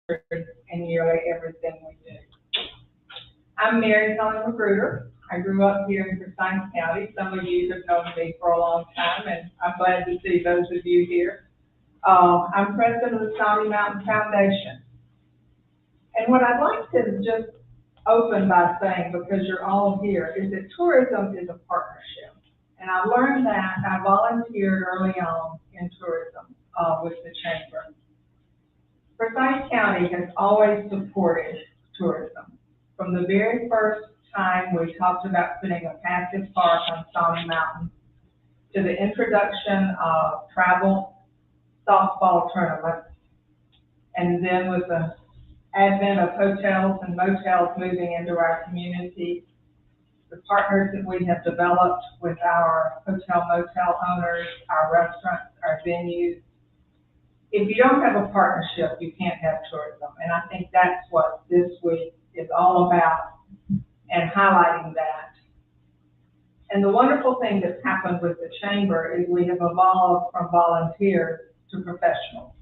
in nearly everything we do. I'm Mary Helen Magruder. I grew up here in Forsyth County. Some of you have known me for a long time, and I'm glad to see those of you here. I'm president of the Stony Mountain Foundation. And what I'd like to just open by saying, because you're all here, is that tourism is a partnership. And I learned that, I volunteered early on in tourism with the Chamber. Forsyth County has always supported tourism. From the very first time we talked about putting a passive park on Stony Mountain, to the introduction of travel softball tournaments, and then with the advent of hotels and motels moving into our community, the partners that we have developed with our hotel motel owners, our restaurants, our venues. If you don't have a partnership, you can't have tourism. And I think that's what this week is all about, and highlighting that. And the wonderful thing that's happened with the Chamber is we have evolved from volunteers to professionals.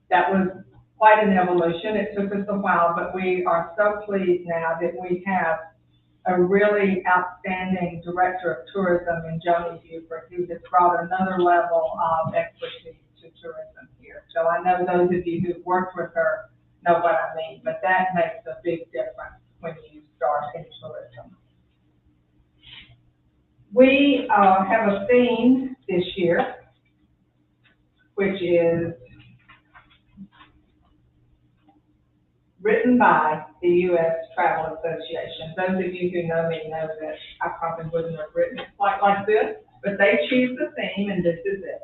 That was quite an evolution. It took us a while, but we are so pleased now that we have a really outstanding director of tourism in Joni Buford, who has brought another level of expertise to tourism here. So I know those of you who've worked with her know what I mean, but that makes a big difference when you start in tourism. We have a theme this year, which is written by the U.S. Travel Association. Those of you who know me know that I probably wouldn't have written it quite like this, but they choose the theme, and this is it.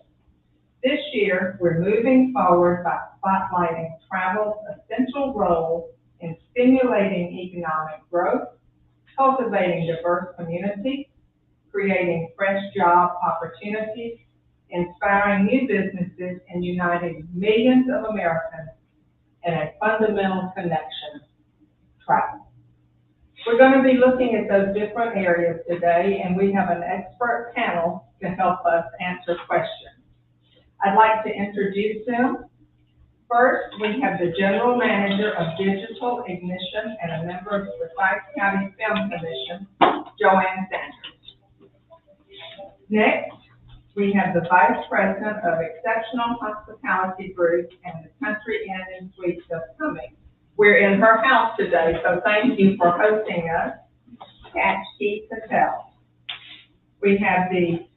This year, we're moving forward by spotlighting travel's essential role in stimulating economic growth, cultivating diverse communities, creating fresh job opportunities, inspiring new businesses, and uniting millions of Americans in a fundamental connection, travel. We're going to be looking at those different areas today, and we have an expert panel to help us answer questions. I'd like to introduce them. First, we have the General Manager of Digital Ignition and a member of the Forsyth County Film Commission, Joanne Sanders. Next, we have the Vice President of Exceptional Hospitality Group and the Country Inn and Suites of Cumming. We're in her house today, so thank you for hosting us, Kashti Patel. We have the,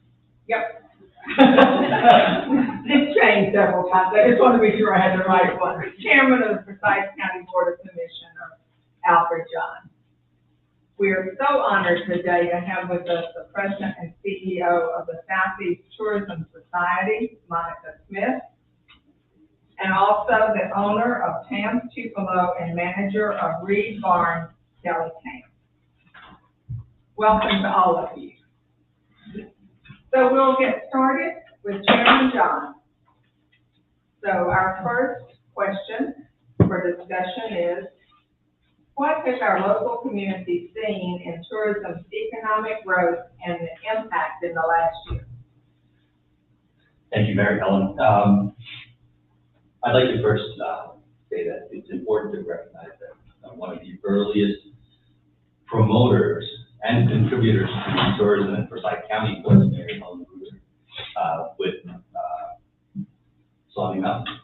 it's changed several times. I just want to be sure I had the right one. Chairman of the Forsyth County Board of Commissioners, Alfred John. We are so honored today to have with us the President and CEO of the Southeast Tourism Society, Monica Smith, and also the owner of Tam's Tupelo and manager of Reed Barn, Kelly Tam. Welcome to all of you. So we'll get started with Chairman John. So our first question for discussion is, what has our local community seen in tourism's economic growth and the impact in the last year? Thank you, Mary Helen. I'd like to first say that it's important to recognize that one of the earliest promoters and contributors to tourism in Forsyth County was Mary Helen Magruder with Stony Mountain,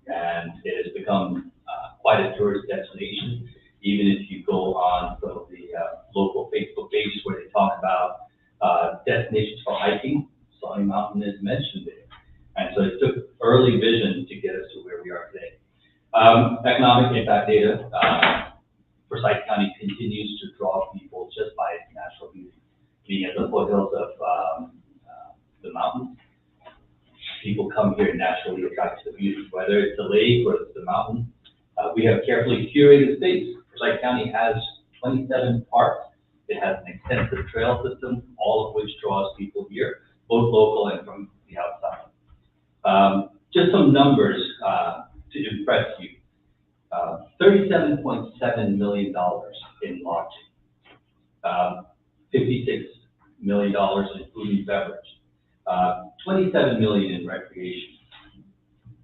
and it has become quite a tourist destination. Even if you go on some of the local Facebook pages where they talk about destinations for hiking, Stony Mountain is mentioned there. And so it took early vision to get us to where we are today. Economic impact data, Forsyth County continues to draw people just by its natural beauty. Being at the foothills of the mountains, people come here naturally attracted to the beauty, whether it's the lake or it's the mountain. We have carefully curated space. Forsyth County has 27 parks. It has an extensive trail system, all of which draws people here, both local and from the outside. Just some numbers to impress you. $37.7 million in lodging, $56 million in food and beverage, $27 million in recreation,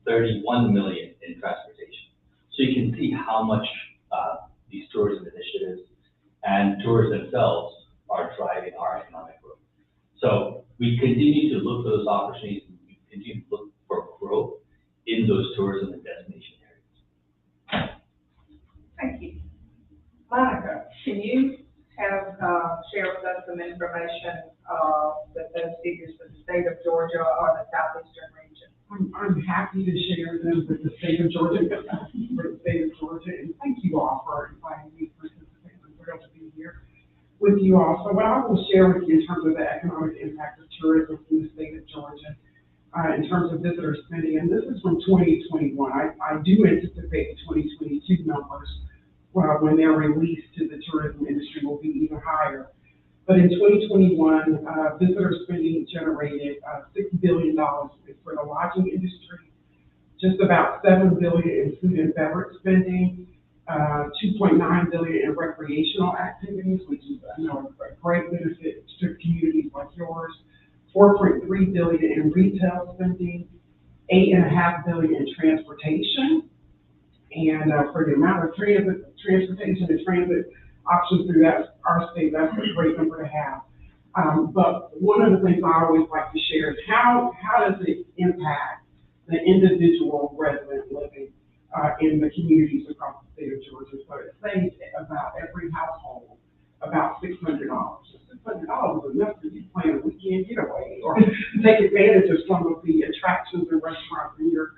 $31 million in transportation. So you can see how much these tourism initiatives and tours themselves are driving our economic growth. So we continue to look for those opportunities, and we continue to look for growth in those tourism and destination areas. Thank you. Monica, can you have, share with us some information, that those figures for the state of Georgia or the southeastern region? I'm happy to share them with the state of Georgia, for the state of Georgia, and thank you all for inviting me to participate. I'm thrilled to be here with you all. So what I will share with you in terms of the economic impact of tourism in the state of Georgia, in terms of visitor spending, and this is from 2021. I do anticipate the 2022 numbers, when they're released to the tourism industry, will be even higher. But in 2021, visitor spending generated $6 billion for the lodging industry, just about $7 billion in food and beverage spending, $2.9 billion in recreational activities, which is a great benefit to communities like yours, $4.3 billion in retail spending, $8.5 billion in transportation, and for the amount of transportation and transit options through our state, that's a great number to have. But one of the things I always like to share is how does it impact the individual resident living in the communities across the state of Georgia. So it saves about every household about $600. $600 is enough to plan a weekend getaway or take advantage of some of the attractions and restaurants in your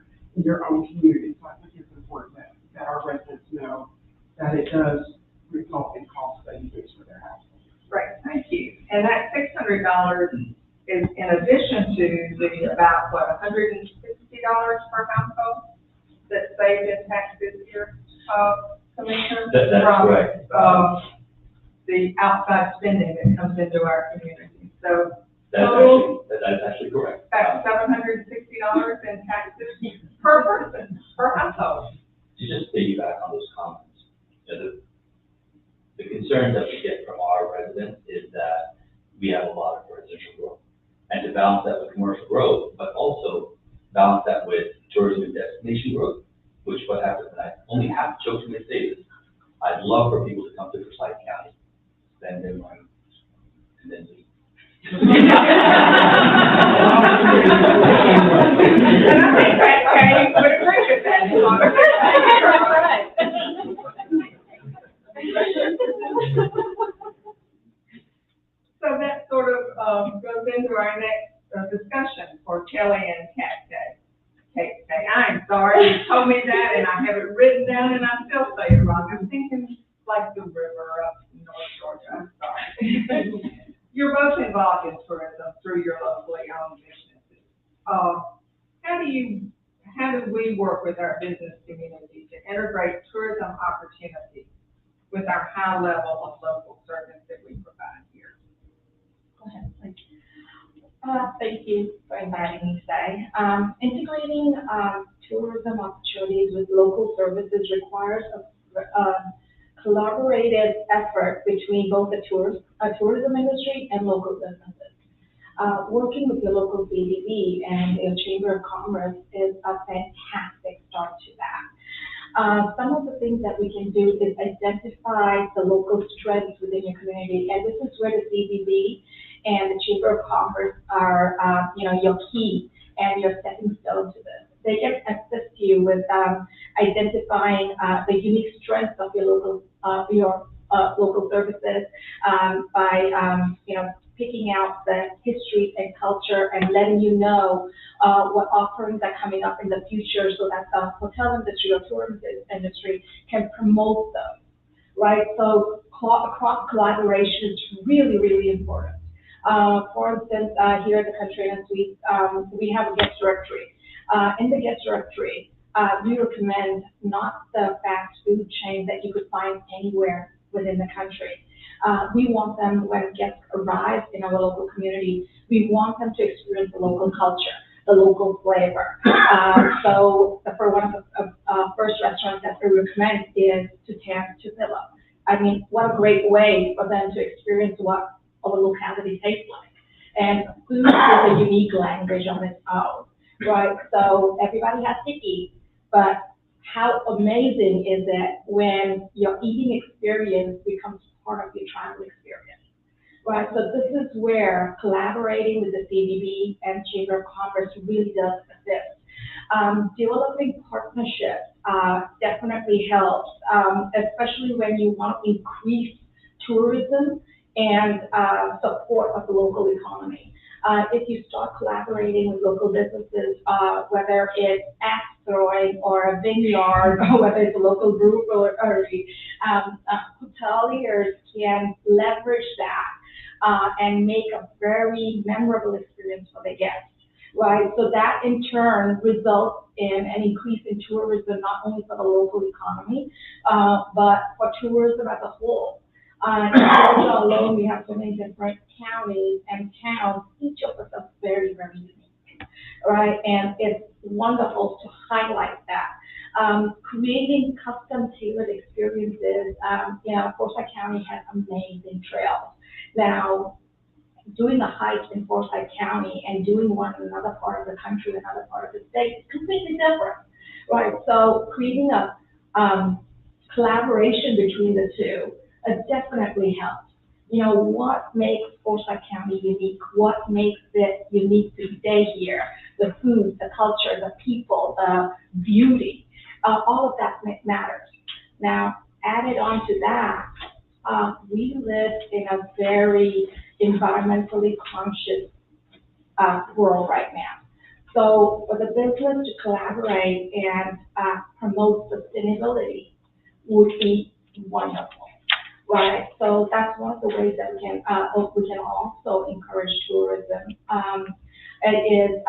own community. So I think it's important that our residents know that it does result in cost savings for their household. Great, thank you. And that $600 is in addition to the about, what, $160 per household that saved in tax this year, Commissioner? That's correct. The outside spending that comes into our community. So That's actually correct. that's $760 in taxes per person, per household. To just piggyback on those comments, the concern that we get from our residents is that we have a lot of residential growth. And to balance that with commercial growth, but also balance that with tourism and destination growth, which what happens, and I only have to jokingly say this, I'd love for people to come to Forsyth County, spend their money, and then leave. And I think that Katie would agree with that. So that sort of goes into our next discussion for Kelly and Kate. I'm sorry, you told me that and I have it written down and I still say it wrong. I'm thinking like the river up in North Georgia, I'm sorry. You're both involved in tourism through your locally owned businesses. How do we work with our business community to integrate tourism opportunities with our high level of local service that we provide here? Go ahead, please. Thank you for inviting me today. Integrating tourism opportunities with local services requires a collaborative effort between both the tourism industry and local businesses. Working with your local CDB and your Chamber of Commerce is a fantastic start to that. Some of the things that we can do is identify the local strengths within your community, and this is where the CDB and the Chamber of Commerce are, your key and your stepping stone to this. They can assist you with identifying the unique strengths of your local services by picking out the history and culture and letting you know what offerings are coming up in the future, so that the hotel industry or tourism industry can promote them, right? So cross collaboration is really, really important. For instance, here at the Country Inn Suites, we have a guest directory. In the guest directory, we recommend not the fast food chain that you could find anywhere within the country. We want them, when guests arrive in our local community, we want them to experience the local culture, the local flavor. So for one of the first restaurants that we recommend is Tupelo. I mean, what a great way for them to experience what our locality tastes like. And food is a unique language on its own, right? So everybody has to eat, but how amazing is it when your eating experience becomes part of your travel experience, right? So this is where collaborating with the CDB and Chamber of Commerce really does assist. Developing partnerships definitely helps, especially when you want to increase tourism and support of the local economy. If you start collaborating with local businesses, whether it's axe throwing or a vineyard, or whether it's a local brewery, hoteliers can leverage that and make a very memorable experience for their guests. Right, so that in turn results in an increase in tourism, not only for the local economy, but for tourism as a whole. In Georgia alone, we have so many different counties and towns. Each of us are very, very unique, right? And it's wonderful to highlight that. Creating custom tailored experiences, Forsyth County has amazing trails. Now, doing a hike in Forsyth County and doing one in another part of the country, another part of the state, is completely different, right? So creating a collaboration between the two definitely helps. You know, what makes Forsyth County unique? What makes it unique to stay here? The food, the culture, the people, the beauty, all of that matters. Now, added on to that, we live in a very environmentally conscious world right now. So for the business to collaborate and promote sustainability would be wonderful, right? So that's one of the ways that we can also encourage tourism. It is,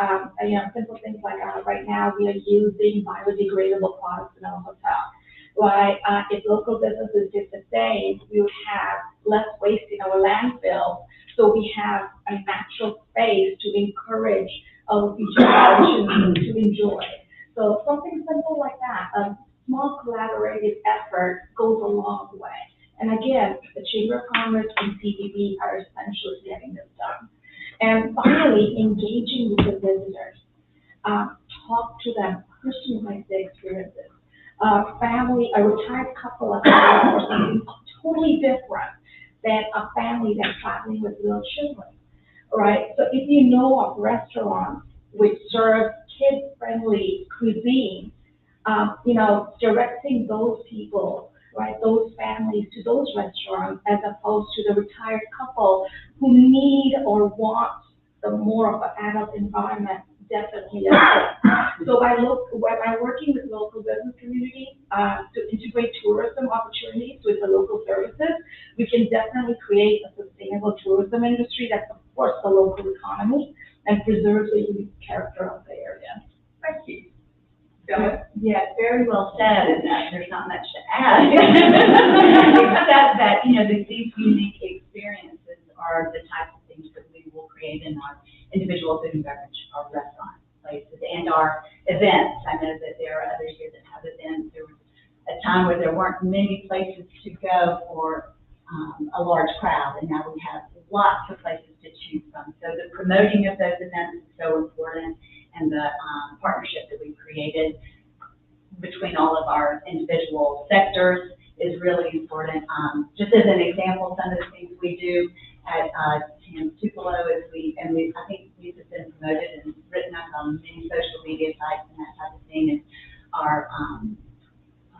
simple things like right now we are using biodegradable products in our hotel. Right? If local businesses did the same, we would have less waste in our landfill. So we have a natural space to encourage our future generations to enjoy. So something simple like that, a small collaborative effort goes a long way. And again, the Chamber of Commerce and CDB are essentially getting this done. And finally, engaging with the visitors. Talk to them, personalize their experiences. Family, a retired couple of for something totally different than a family that's traveling with little children, right? So if you know of restaurants which serve kid-friendly cuisine, directing those people, right, those families to those restaurants as opposed to the retired couple who need or want the more of an adult environment definitely is. So by working with local business communities to integrate tourism opportunities with the local services, we can definitely create a sustainable tourism industry that supports the local economy and preserves the unique character of the area. Thank you. Go ahead. Yeah, very well said, and there's not much to add, except that, these unique experiences are the types of things that we will create in our individual food and beverage, our restaurant places, and our events. I know that there are others here that have events. There was a time where there weren't many places to go for a large crowd, and now we have lots of places to choose from. So the promoting of those events is so important, and the partnership that we've created between all of our individual sectors is really important. Just as an example, some of the things we do at Tupelo is I think these have been promoted and written up on many social media sites and that type of thing, is our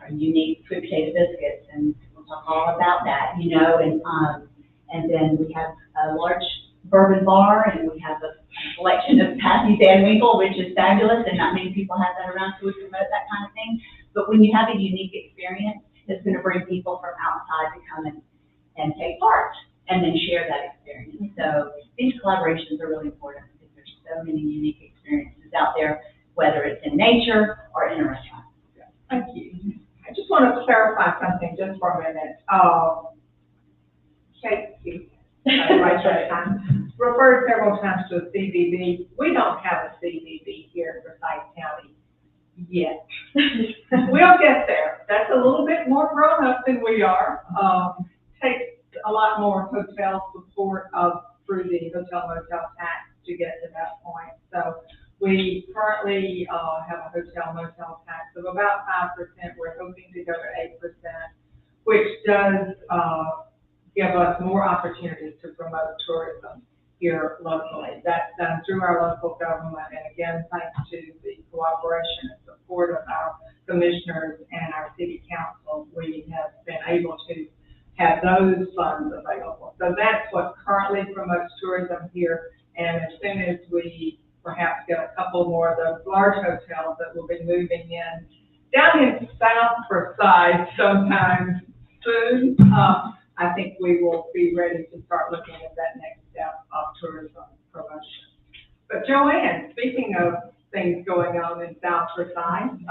unique sweet potato biscuits, and we'll talk all about that, and then we have a large bourbon bar, and we have a collection of Pappy Van Winkle, which is fabulous, and not many people have that around, so we promote that kind of thing. But when you have a unique experience, it's going to bring people from outside to come and take part and then share that experience. So these collaborations are really important because there's so many unique experiences out there, whether it's in nature or in a restaurant. Thank you. I just want to clarify something just for a minute. Casey, referred several times to a CDB. We don't have a CDB here in Forsyth County yet. We'll get there. That's a little bit more grown up than we are. Takes a lot more hotel support through the hotel motel tax to get to that point. So We currently, have a hotel motel tax of about 5%. We're hoping to go to 8%, which does, give us more opportunities to promote tourism here locally. That's done through our local government, and again, thanks to the cooperation and support of our commissioners and our city council, we have been able to have those funds available. So that's what currently promotes tourism here, and as soon as we perhaps get a couple more of those large hotels that will be moving in down in South Forsyth sometime soon, I think we will be ready to start looking at that next step of tourism promotion. But Joanne, speaking of things going on in South Forsyth,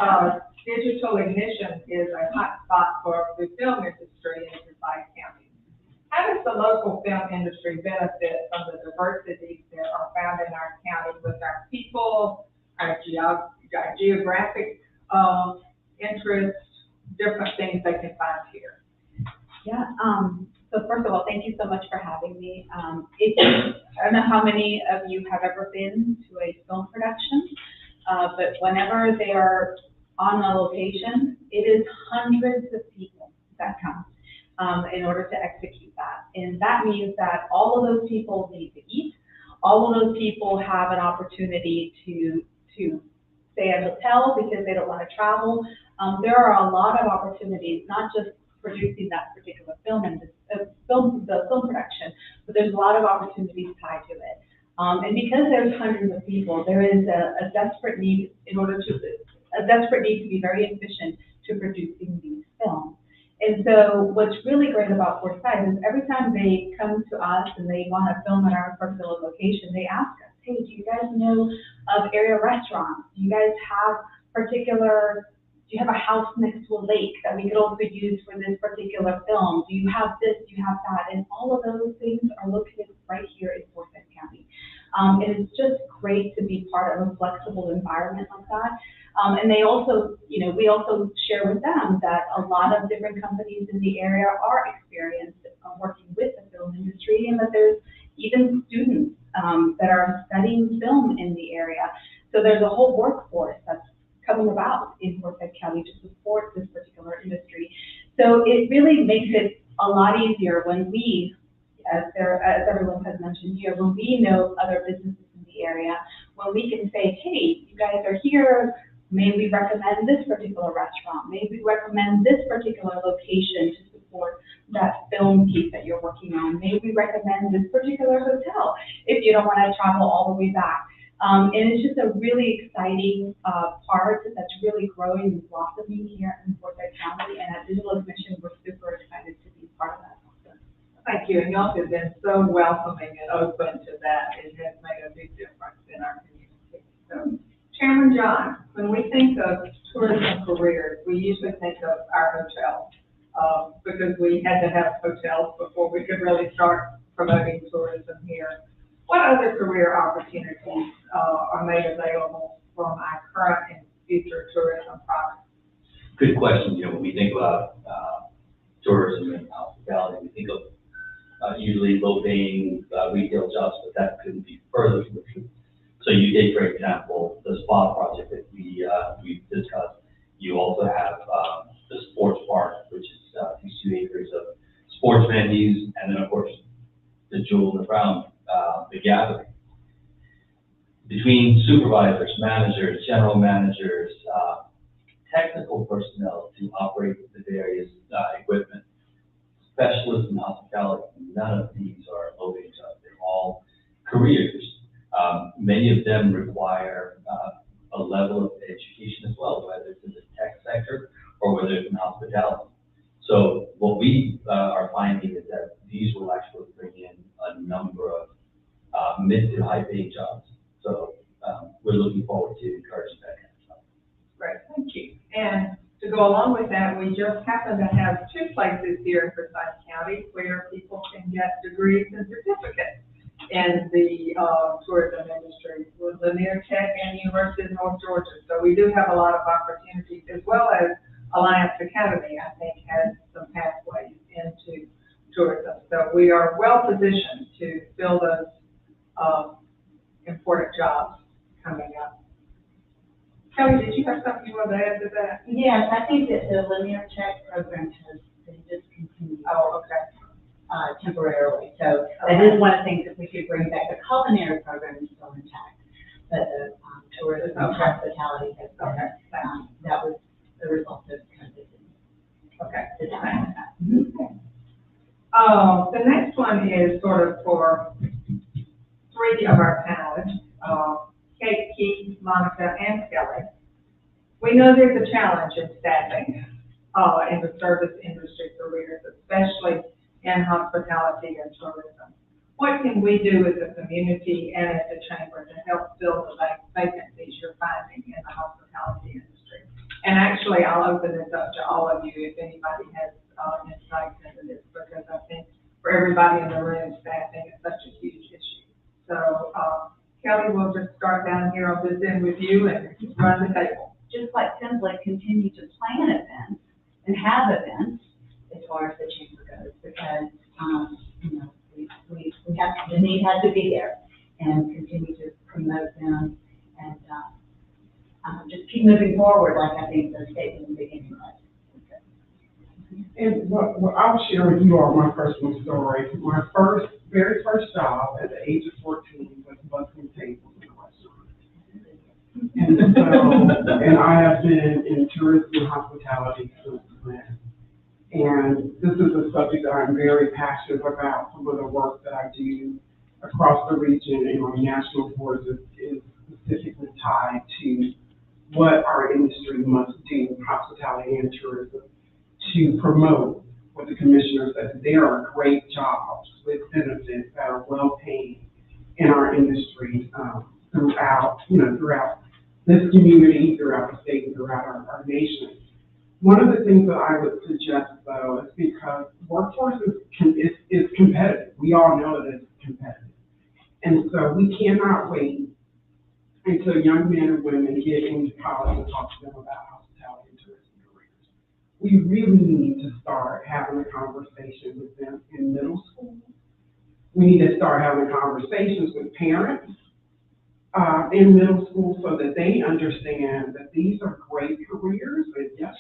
digital ignition is a hot spot for the film industry in Forsyth County. How does the local film industry benefit from the diversities that are found in our county with our people, our geographic interests, different things they can find here? Yeah, so first of all, thank you so much for having me. I don't know how many of you have ever been to a film production, but whenever they are on a location, it is hundreds of people that come in order to execute that. And that means that all of those people need to eat. All of those people have an opportunity to stay at a hotel because they don't want to travel. There are a lot of opportunities, not just producing that particular film and the film production, but there's a lot of opportunities tied to it. And because there's hundreds of people, there is a desperate need to be very efficient to producing these films. And so what's really great about Forsyth is every time they come to us and they want to film at our particular location, they ask us, hey, do you guys know of area restaurants? Do you guys have do you have a house next to a lake that we could also use for this particular film? Do you have this, do you have that? And all of those things are located right here in Forsyth County. And it's just great to be part of a flexible environment like that. And they also, we also share with them that a lot of different companies in the area are experienced working with the film industry, and that there's even students that are studying film in the area. So there's a whole workforce that's coming about in Forsyth County to support this particular industry. So it really makes it a lot easier when we, as everyone has mentioned here, when we know other businesses in the area, when we can say, hey, you guys are here, may we recommend this particular restaurant, may we recommend this particular location to support that film piece that you're working on, may we recommend this particular hotel if you don't want to travel all the way back. And it's just a really exciting part that's really growing and blossoming here in Forsyth County, and at Digital Ignition, we're super excited to be part of that process. Thank you, and y'all have been so welcoming and open to that. It has made a big difference in our community. So, Chairman John, when we think of tourism careers, we usually think of our hotels, because we had to have hotels before we could really start promoting tourism here. What other career opportunities are made available from our current and future tourism products? Good question. When we think about tourism and hospitality, we think of usually low-paying retail jobs, but that couldn't be further from the truth. So you take, for example, the spa project that we discussed. You also have the sports park, which is 2 acres of sports venues, and then of course the jewel in the crown, the gathering. Between supervisors, managers, general managers, technical personnel to operate the various equipment, specialists in hospitality, none of these are low-paying jobs. They're all careers. Many of them require a level of education as well, whether it's in the tech sector or whether it's in hospitality. So what we are finding is that these will actually bring in a number of mid to high paying jobs. So we're looking forward to encouraging that kind of stuff. Great, thank you. And to go along with that, we just happen to have 2 places here in Forsyth County where people can get degrees and certificates in the tourism industry, with Lanier Tech and University of North Georgia. So we do have a lot of opportunities, as well as Alliance Academy, I think, has some pathways into tourism. So we are well positioned to fill those important jobs coming up. Kelly, did you have something you wanted to add to that? Yes, I think that the linear check program has been discontinued. Oh, okay. Temporarily, so that is one of the things that we could bring back. The culinary program is still intact, but the tourism and hospitality has been, that was the result of COVID. Okay. Okay. The next one is sort of for three of our panelists, Kate, Keith, Monica, and Kelly. We know there's a challenge in staffing in the service industry careers, especially in hospitality and tourism. What can we do as a community and as a chamber to help fill the vacancies you're finding in the hospitality industry? And actually, I'll open this up to all of you if anybody has insights into this, because I think for everybody in the room, staffing is such a huge issue. So, Kelly, we'll just start down here on this end with you and run the table. Just like simply continue to plan events and have events as far as the chamber goes, because, you know, we have, the need has to be there, and continue to promote them, and, just keep moving forward, like I think the statement in the beginning was. And what I'll share with you all my personal story. My very first job at the age of 14 was busing tables in a restaurant. And so, and I have been in tourism and hospitality since then. And this is a subject that I'm very passionate about. Some of the work that I do across the region and on national boards is specifically tied to what our industry must do, hospitality and tourism, to promote what the commissioner said. There are great jobs with benefits that are well paid in our industry throughout this community, throughout the state, and throughout our nation. One of the things that I would suggest, though, is because workforce is competitive. We all know that it's competitive. And so we cannot wait until young men and women get into college and talk to them about hospitality and tourism careers. We really need to start having a conversation with them in middle school. We need to start having conversations with parents in middle school so that they understand that these are great careers, and yes,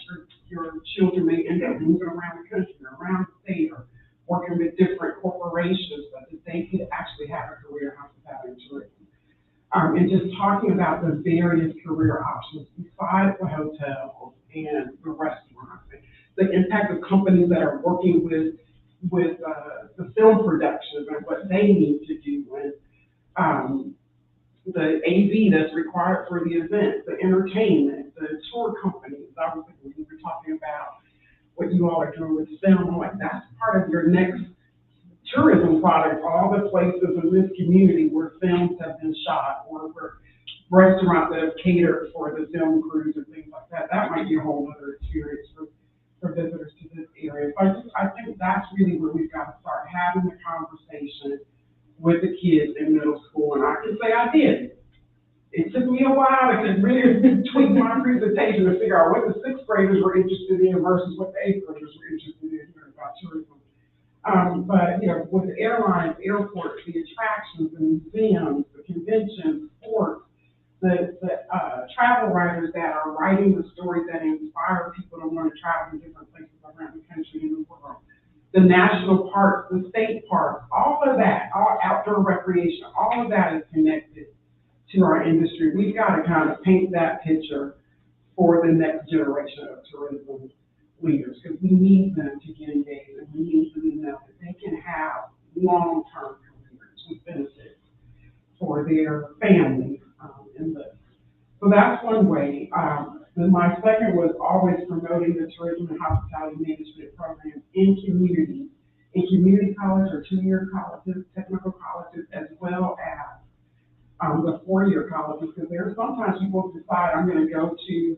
your children may end up moving around the country or around the state or working with different corporations, but that they could actually have a career in hospitality and tourism. And just talking about the various career options besides the hotels and the restaurants, the impact of companies that are working with the film productions and what they need to do, and the AV that's required for the event, the entertainment, the tour companies. Obviously, we were talking about what you all are doing with film, like that's part of your next tourism product, all the places in this community where films have been shot, or where restaurants that have catered for the film crews and things like that. That might be a whole other experience for visitors to this area. So I think that's really where we've got to start having the conversation with the kids in middle school. And I can say I did. It took me a while to really tweak my presentation to figure out what the sixth graders were interested in versus what the eighth graders were interested in hearing about tourism. But, you know, with the airlines, airports, the attractions, the museums, the conventions, sports, the travel writers that are writing the stories that inspire people to want to travel to different places around the country and the world, the national parks, the state parks, all of that, all outdoor recreation, all of that is connected to our industry. We've got to kind of paint that picture for the next generation of tourism leaders, because we need them to get engaged, and we need them to know that they can have long-term careers with benefits for their families and live. So that's one way. Then my second was always promoting the tourism and hospitality management programs in community college or two-year colleges, technical colleges, as well as the four-year colleges, because there are sometimes people decide I'm going to go to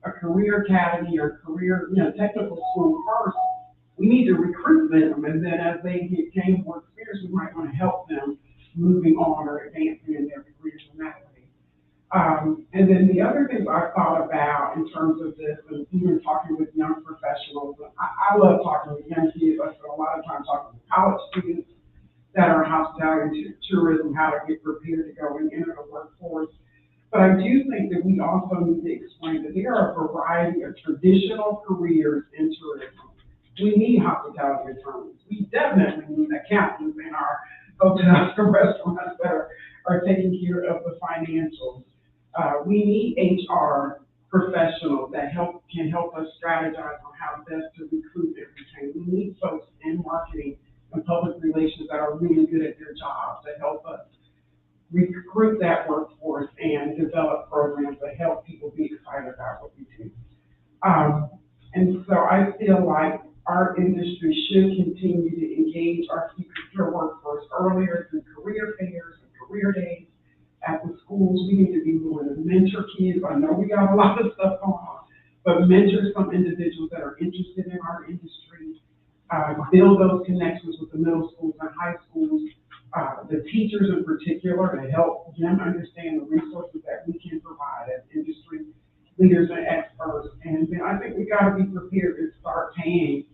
a career academy or career, technical school first. We need to recruit them, and then as they gain more experience, we might want to help them moving on or advancing in their careers in that way. And then the other things I thought about in terms of this, and even talking with young professionals, I love talking with young kids. I spend a lot of time talking with college students that are in hospitality and tourism, how to get prepared to go and enter the workforce. But But I do think that we also need to explain that there are a variety of traditional careers in tourism. We need hospitality attorneys. We definitely need accountants in our hotels and restaurants that are taking care of the financials. We need HR professionals that can help us strategize on how best to recruit and retain. We need folks in marketing and public relations that are really good at their jobs to help us recruit that workforce and develop programs that help people be excited about what we do. And so I feel like our industry should continue to engage our future workforce earlier through career fairs and career days at the schools. We need to be willing to mentor kids. I know we got a lot of stuff going on, but mentor some individuals that are interested in our industry, build those connections with the middle schools and high schools, the teachers in particular, to help them understand the resources that we can provide as industry leaders and experts. And then I think we got to be prepared to start paying,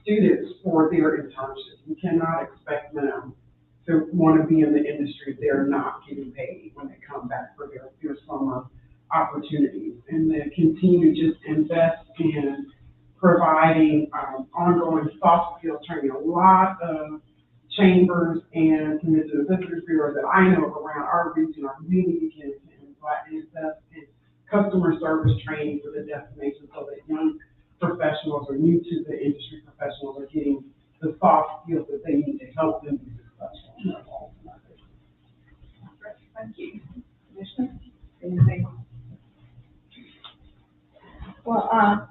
students for their internships. We cannot expect them to want to be in the industry if they're not getting paid when they come back for their summer opportunities. And then continue to just invest in providing ongoing soft skills training. A lot of chambers and committed visitors bureaus that I know around our region are really beginning to invest in customer service training for the destination so that young professionals or new to the industry professionals are getting the soft skills that they need to help them be successful in their roles. Thank you. Commissioner, anything? Well,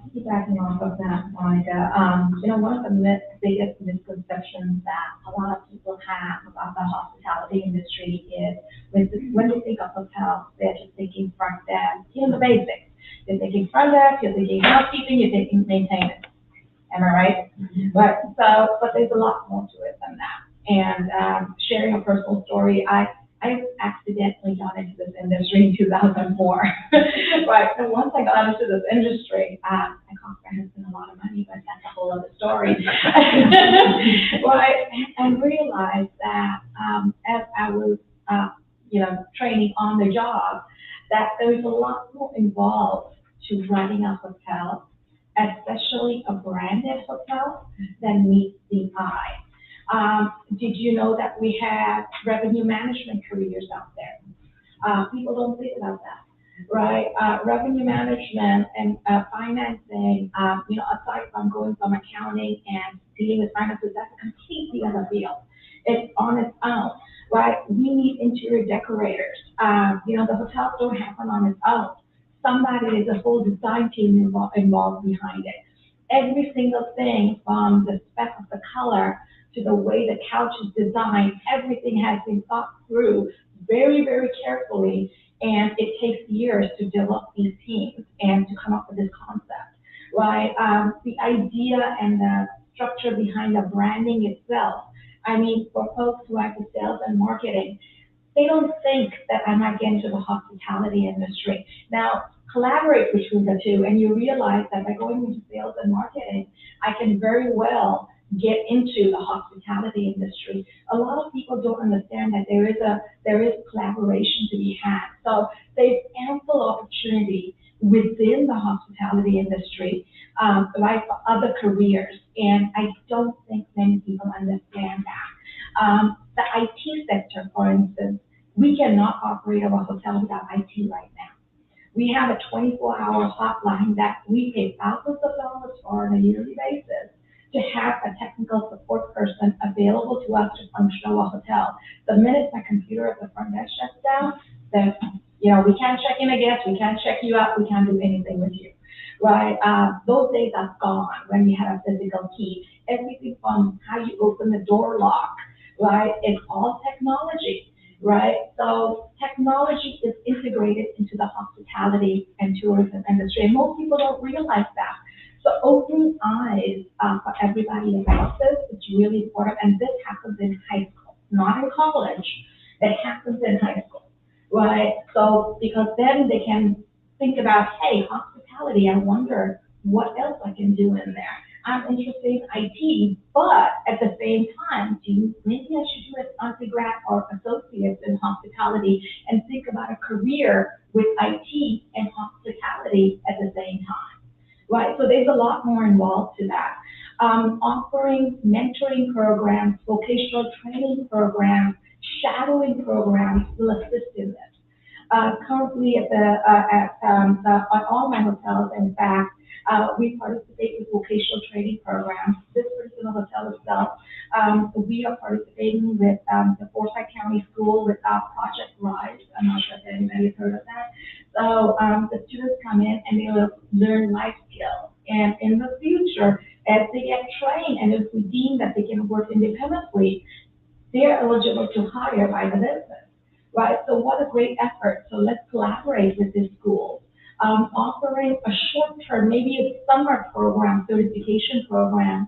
piggybacking off of that, Monica, one of the biggest misconceptions that a lot of people have about the hospitality industry is when they think of hotels, they're just thinking front desk, the basics. You're thinking front desk, you're thinking housekeeping, you're thinking maintenance. Am I right? Mm-hmm. But there's a lot more to it than that. And sharing a personal story, I accidentally got into this industry in 2004. Right. And once I got into this industry, I cost my husband a lot of money, but that's a whole other story. Right. And realized that as I was, training on the job, that there was a lot more involved to running a hotel, especially a branded hotel, than meets the eye. Did you know that we have revenue management careers out there? People don't think about that, right? Revenue management and financing, aside from going from accounting and dealing with finances, that's a completely other field. It's on its own, right? We need interior decorators. The hotels don't happen on its own. There's a whole design team involved behind it. Every single thing from the spec of the color to the way the couch is designed, everything has been thought through very, very carefully, and it takes years to develop these teams and to come up with this concept, right? The idea and the structure behind the branding itself, for folks who are in sales and marketing, they don't think that I might get into the hospitality industry. Now, collaborate between the two, and you realize that by going into sales and marketing, I can very well get into the hospitality industry. A lot of people don't understand that there is collaboration to be had. So there's ample opportunity within the hospitality industry, like for other careers, and I don't think many people understand that. The IT sector, for instance, we cannot operate our hotel without IT right now. We have a 24-hour hotline that we pay thousands of dollars for on a yearly basis to have a technical support person available to us to function our hotel. The minute my computer at the front desk shuts down, then, we can't check in a guest, we can't check you out, we can't do anything with you, right? Those days are gone when we had a physical key. Everything from how you open the door lock, right? It's all technology, right? So technology is integrated into the hospitality and tourism industry, and most people don't realize that. So opening eyes for everybody about this is really important, and this happens in high school, not in college. It happens in high school, right? So because then they can think about, hey, hospitality, I wonder what else I can do in there. I'm interested in IT, but at the same time, maybe I should do an undergrad or associates in hospitality and think about a career with IT and hospitality at the same time, right? So there's a lot more involved to that. Offering mentoring programs, vocational training programs, shadowing programs will assist in this. Currently at all my hotels, in fact, we participate with vocational training programs. This particular hotel itself, we are participating with the Forsyth County School with Project Rise. I'm not sure if anybody has heard of that. So the students come in and they will learn life skills. And in the future, as they get trained and if we deem that they can work independently, they're eligible to hire by the business. Right, so what a great effort. So let's collaborate with this school. Offering a short-term, maybe a summer program, certification program,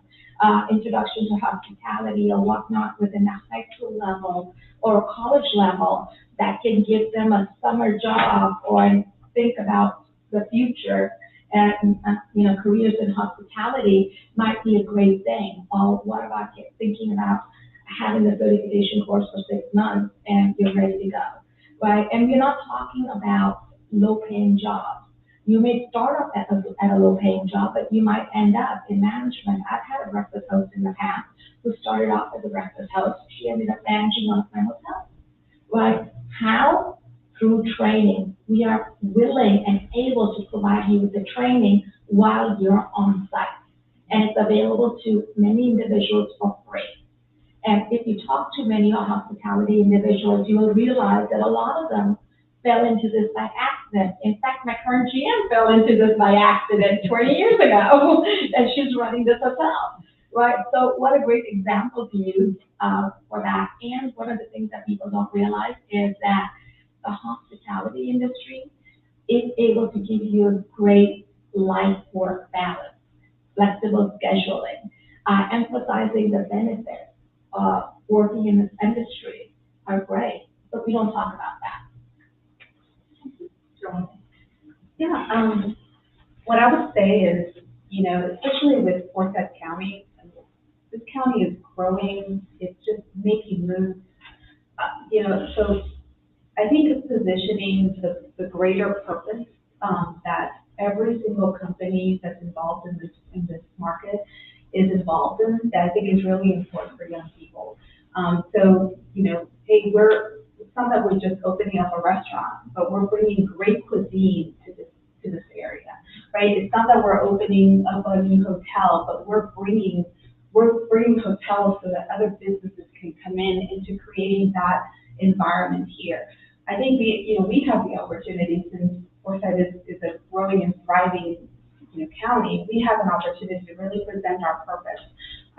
introduction to hospitality or whatnot within a high school level or a college level that can give them a summer job or think about the future and, careers in hospitality might be a great thing. Or what about thinking about having a certification course for 6 months and you're ready to go, right? And we're not talking about low-paying jobs. You may start off at a low-paying job, but you might end up in management. I've had a breakfast host in the past who started off as a breakfast host. She ended up managing one of my hotels, right? How? Through training. We are willing and able to provide you with the training while you're on site. And it's available to many individuals for free. And if you talk to many hospitality individuals, you will realize that a lot of them fell into this by accident. In fact, my current GM fell into this by accident 20 years ago, and she's running this hotel, right? So what a great example to use for that. And one of the things that people don't realize is that the hospitality industry is able to give you a great life-work balance, flexible scheduling, emphasizing the benefits of working in this industry are great, but we don't talk about that. Yeah, what I would say is, especially with Forsyth County, this county is growing, it's just making moves, so I think it's positioning the greater purpose that every single company that's involved in this market is involved in, that I think is really important for young people. Hey, it's not that we're just opening up a restaurant, but we're bringing great cuisine to this area, right? It's not that we're opening up a new hotel, but we're bringing hotels so that other businesses can come in into creating that environment here. I think we have the opportunity, since Forsyth is a growing and thriving county, we have an opportunity to really present our purpose.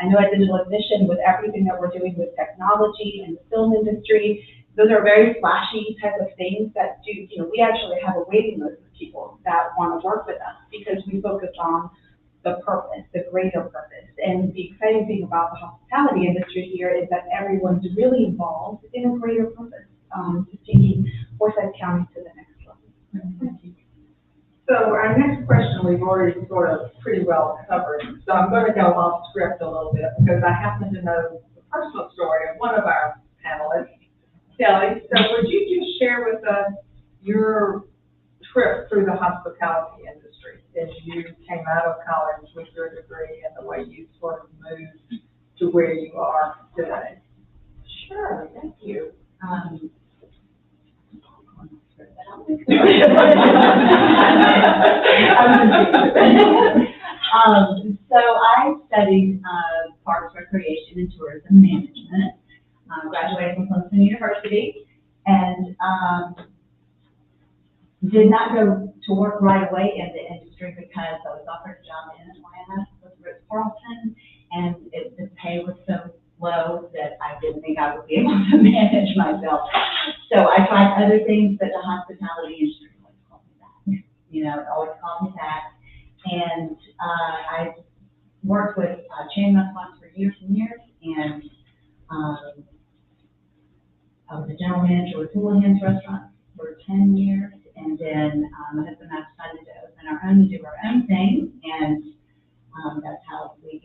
I know at Digital Admission, with everything that we're doing with technology and the film industry, those are very flashy type of things that we actually have a waiting list of people that want to work with us because we focus on the purpose, the greater purpose. And the exciting thing about the hospitality industry here is that everyone's really involved in a greater purpose, to taking Forsyth County to the next level. Thank you. So our next question we've already sort of pretty well covered. So I'm going to go off script a little bit because I happen to know the personal story of one of our panelists, Kelly. So would you just share with us your trip through the hospitality industry as you came out of college with your degree and the way you sort of moved to where you are today? Sure, thank you. So I studied parks, recreation, and tourism management. Graduated from Clemson University, and did not go to work right away in the industry because I was offered a job in Atlanta with Ritz-Carlton, and the pay was so low that I didn't think I would be able to manage myself. So I tried other things, but the hospitality industry always called me back. It always called me back. And I worked with chain restaurants for years and years, and I was a general manager with Houlihan's Restaurants for 10 years, and then my husband and I decided to open our own, do our own thing, and that's how we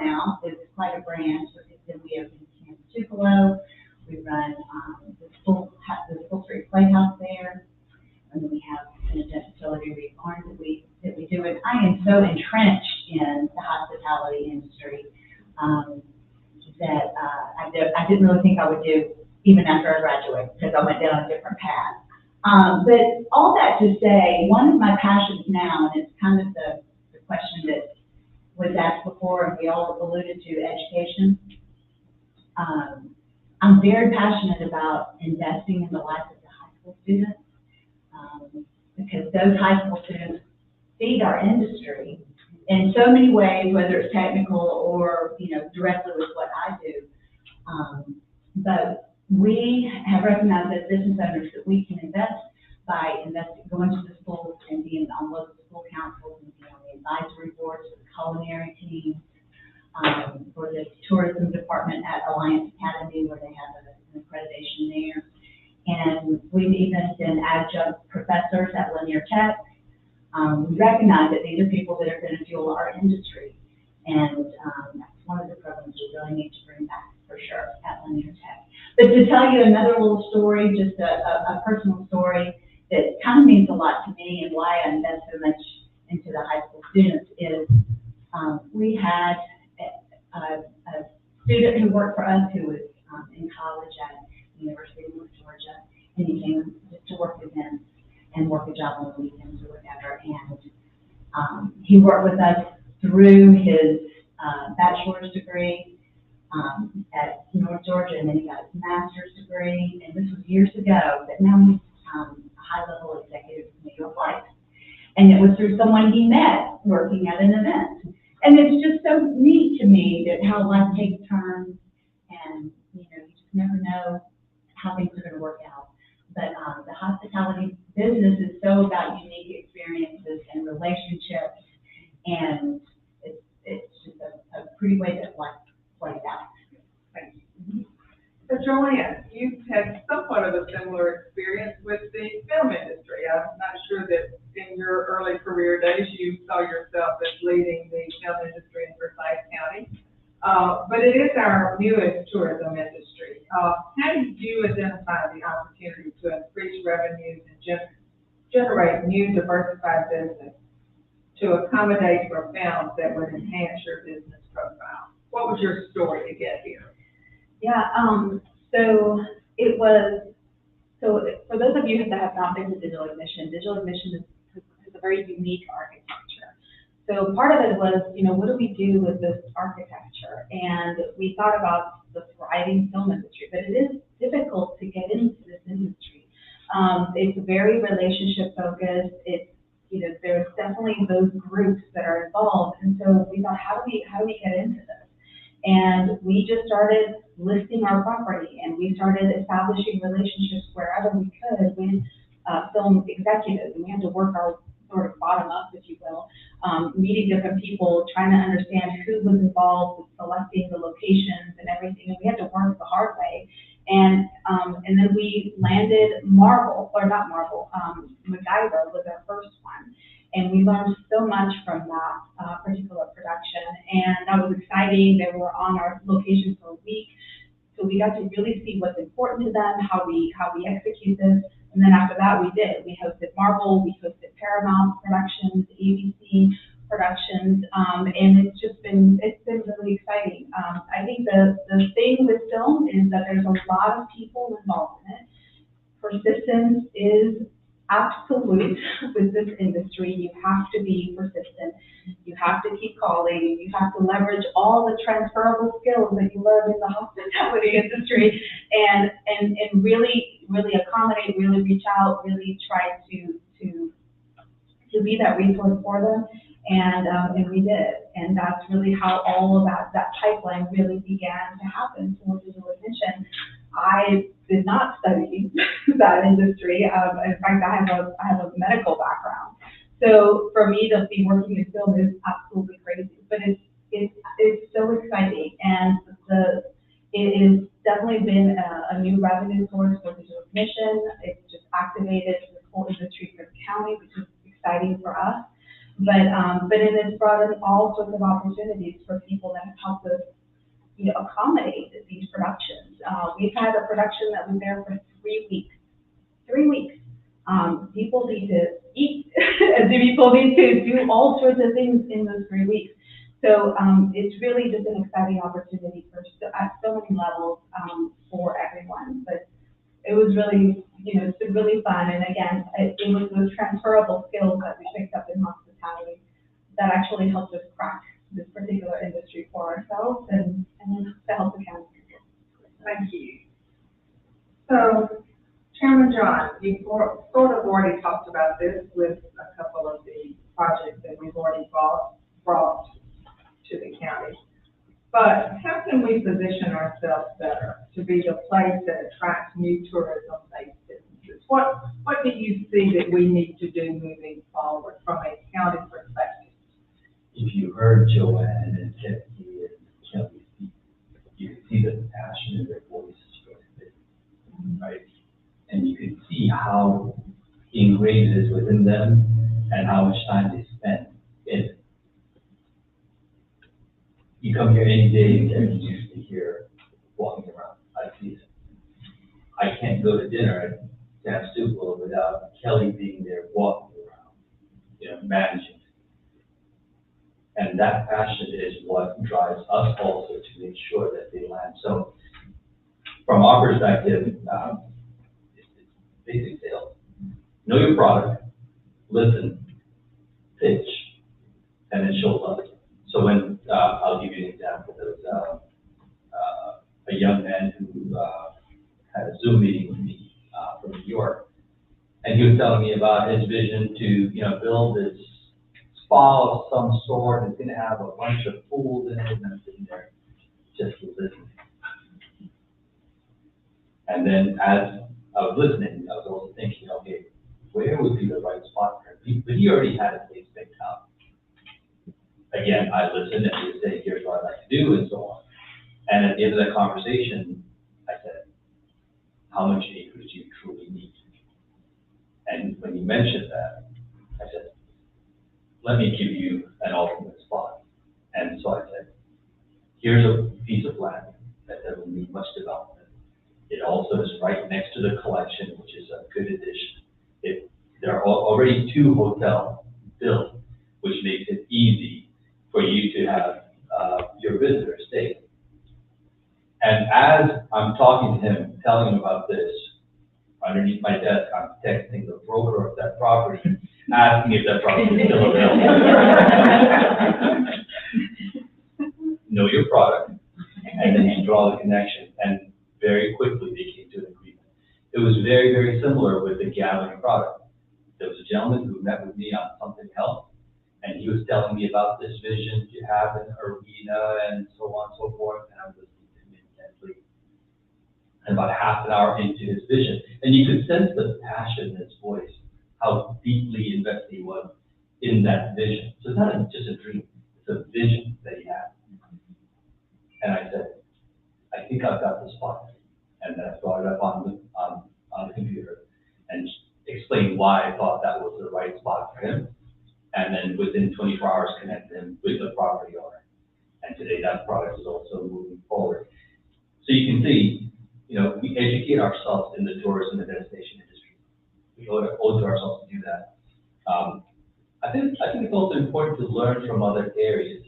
now is quite a branch. Then we opened Camp Tupelo. We run the School Street Playhouse there. And then we have an adult facility barn that we do. And I am so entrenched in the hospitality industry that I didn't really think I would do even after I graduated, because I went down a different path. But all that to say, one of my passions now, and it's kind of the question that was asked before, and we all alluded to, education. I'm very passionate about investing in the life of the high school students, because those high school students feed our industry in so many ways, whether it's technical or, directly with what I do. But we have recognized as business owners that we can invest by going to the schools and being on local school councils and being on the advisory boards for the culinary teams, for the tourism department at Alliance Academy, where they have an accreditation there. And we've even been adjunct professors at Linear Tech. We recognize that these are people that are going to fuel our industry. And that's one of the programs we really need to bring back for sure at Linear Tech. But to tell you another little story, just a personal story that kind of means a lot to me and why I invest so much into the high school students is we had a student who worked for us who was in college at the University of North Georgia, and he came just to work with them and work a job on the weekends or whatever. And he worked with us through his bachelor's degree at North Georgia, and then he got his master's degree, and this was years ago, but now he's a high-level executive in New York Life. And it was through someone he met working at an event. And it's just so neat to me that how life takes turns, and you just never know how things are going to work out. But the hospitality business is so about unique experiences and relationships, and it's just a pretty way that life plays out. Thank you. So Joanne, you've had somewhat of a similar experience with the film industry. I'm not sure that in your early career days you saw yourself as leading the film industry in Forsyth County, but it is our newest tourism industry. How do you identify the opportunity to increase revenues and generate new diversified business to accommodate for films that would enhance your business profile? What was your story to get here? Yeah, so for those of you that have not been to Digital Admission is a very unique architecture. So part of it was, what do we do with this architecture? And we thought about the thriving film industry, but it is difficult to get into this industry. It's very relationship focused. It's, there's definitely those groups that are involved. And so we thought, how do we get into this? And we just started listing our property, and we started establishing relationships wherever we could with film executives, and we had to work our sort of bottom up, if you will, meeting different people, trying to understand who was involved with selecting the locations and everything, and we had to work the hard way. And then we landed MacGyver was our first one. And we learned so much from that particular production, and that was exciting. They were on our location for a week, so we got to really see what's important to them, how we execute this. And then after that, we hosted Marvel, we hosted Paramount Productions, ABC Productions, and it's been really exciting. I think the thing with film is that there's a lot of people involved in it. Persistence is absolute with this industry. You have to be persistent. You have to keep calling. You have to leverage all the transferable skills that you learn in the hospitality industry, and really accommodate, really reach out, really try to be that resource for them. And we did. And that's really how all of that pipeline really began to happen for Digital Admission. I did not study that industry. In fact, I have a medical background. So for me to be working in film is absolutely crazy, but it's so exciting, and it has definitely been a new revenue source for Digital Admission. It's just activated the whole industry for the county, which is exciting for us. But it has brought in all sorts of opportunities for people that have helped us, accommodate these productions. We've had a production that was there for 3 weeks. 3 weeks. People need to eat, and people need to do all sorts of things in those 3 weeks. So it's really just an exciting opportunity at so many levels for everyone. But it was really, it's been really fun. And again, it was those transferable skills that we picked up in hospitality that actually helped us crack this particular industry for ourselves and then to help the county. Thank you. So, Chairman John, you sort of already talked about this with a couple of the projects that we've already brought to the county. But how can we position ourselves better to be the place that attracts new tourism-based businesses? What do you see that we need to do moving forward from a county perspective? If you heard Joanne and Jackie and Kelly speak, you could see the passion in their voices for it, right? And you could see how ingrained it is within them and how much time they spend in it. You come here any day and get used to hear walking around. I see it. I can't go to dinner at Sam Stupel without Kelly being there walking around, managing. And that passion is what drives us also to make sure that they land. So from our perspective, it's basic sales. Know your product, listen, pitch, and then show love. So when, I'll give you an example. There was a young man who had a Zoom meeting with me from New York, and he was telling me about his vision to, build this spa of some sort. It's going to have a bunch of pools in it, and I'm sitting there just listening. And then as I was listening, I was also thinking, okay, where would be the right spot for him? But he already had a place picked out. Again, I listened and he would say, here's what I'd like to do, and so on. And at the end of that conversation, I said, how much acreage do you truly need? And when he mentioned that, I said, let me give you an alternate spot. And so I said, here's a piece of land that doesn't need much development. It also is right next to the collection, which is a good addition. There are already 2 hotels built, which makes it easy for you to have your visitors stay. And as I'm talking to him, telling him about this, underneath my desk, I'm texting the broker of that property, asking if that property is still available. Know your product, and then you draw the connection. And very quickly they came to an agreement. It was very, very similar with the gathering product. There was a gentleman who met with me on something else, and he was telling me about this vision to have an arena and so on and so forth, and I was listening to him intently. And about half an hour into his vision, and you could sense the passion in his voice, how deeply invested he was in that vision. So it's not just a dream, it's a vision that he had. And I said, I think I've got the spot. And then I brought it up on the computer and explained why I thought that was the right spot for him. And then within 24 hours, connected him with the property owner. And today that product is also moving forward. So you can see, we educate ourselves in the tourism and destination industry. We owe it to ourselves to do that. I think it's also important to learn from other areas.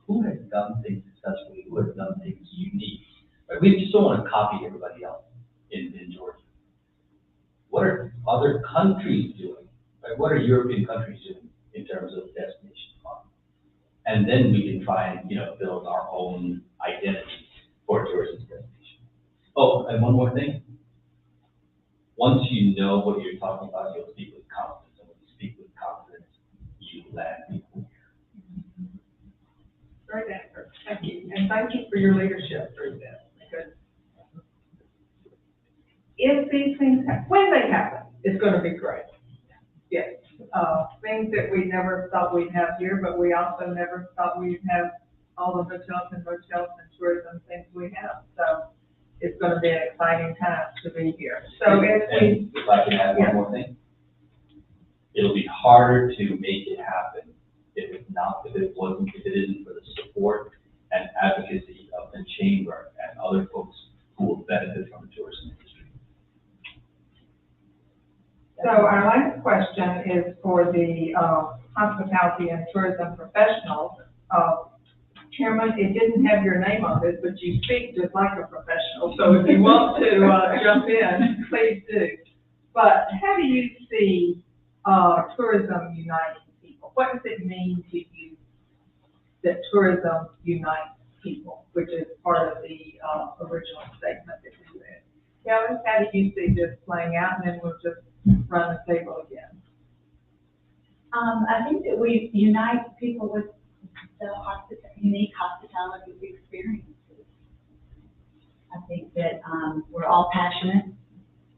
Who has done things successfully? Who has done things unique? Right? We just don't want to copy everybody else in Georgia. What are other countries doing? Right? What are European countries doing in terms of destination fun? And then we can try and build our own identity for tourism destination. Oh, and one more thing. Once you know what you're talking about, you'll speak with confidence. And when you speak with confidence, you land people. Great answer. Thank you. And thank you for your leadership through this. Because if these things happen, when they happen, it's going to be great. Yes. Things that we never thought we'd have here, but we also never thought we'd have all the hotels and motels and tourism things we have. So it's going to be an exciting time to be here. So if I can add one more thing, it'll be harder to make it happen if it isn't for the support and advocacy of the chamber and other folks who will benefit from the tourism industry. So our last question is for the hospitality and tourism professionals. Chairman, it didn't have your name on this, but you speak just like a professional, so if you want to jump in, please do. But how do you see tourism uniting people? What does it mean to you that tourism unites people, which is part of the original statement that you read? Kelly, how do you see this playing out? And then we'll just run the table again. I think that we unite people with the unique hospitality experiences. I think that we're all passionate,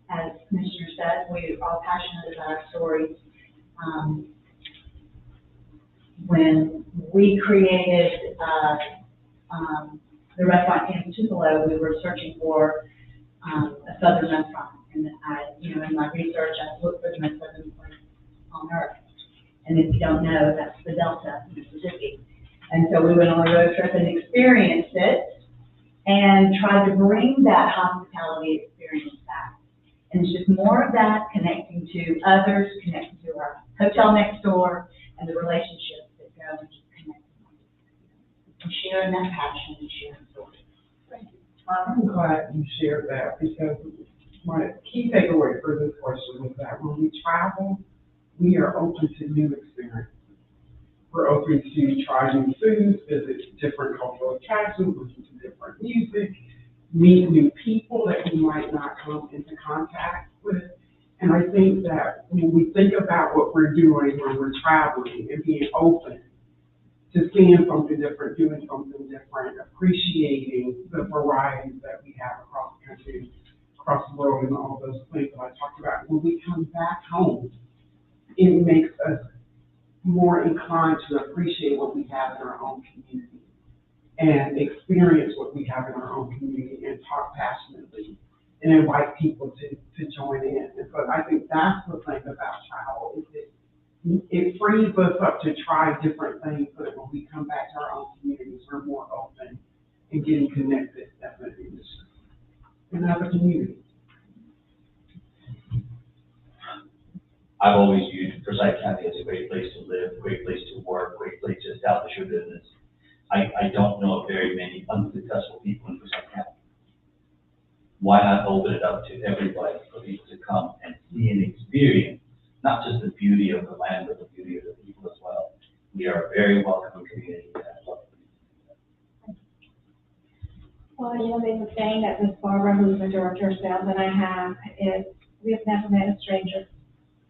as Commissioner said, we're all passionate about our stories. When we created the restaurant in Tupelo, we were searching for a southern restaurant, and in my research, I looked for the most southern place on earth. And if you don't know, that's the Delta, Mississippi. And so we went on a road trip and experienced it and tried to bring that hospitality experience back. And it's just more of that, connecting to others, connecting to our hotel next door, and the relationships that go and just connecting and sharing that passion and sharing stories. I'm glad you shared that, because my key takeaway for this question was that when we travel, we are open to new experiences. We're open to try new foods, visit different cultural attractions, listen to different music, meet new people that we might not come into contact with. And I think that when we think about what we're doing when we're traveling and being open to seeing something different, doing something different, appreciating the varieties that we have across the country, across the world, and all those things that I talked about, when we come back home, it makes us more inclined to appreciate what we have in our own community and experience what we have in our own community and talk passionately and invite people to join in. And so I think that's the thing about travel, is it frees us up to try different things so that when we come back to our own communities, we're more open and getting connected as an industry and as a community. I've always viewed Forsyth County as a great place to live, great place to work, great place to establish your business. I don't know of very many unsuccessful people in Forsyth County. Why not open it up to everybody for people to come and see and experience, not just the beauty of the land, but the beauty of the people as well. We are a very welcoming community, and I love it. Well, they were saying that Ms. Barbara, who's the director of sales that I have, is we've never met a stranger,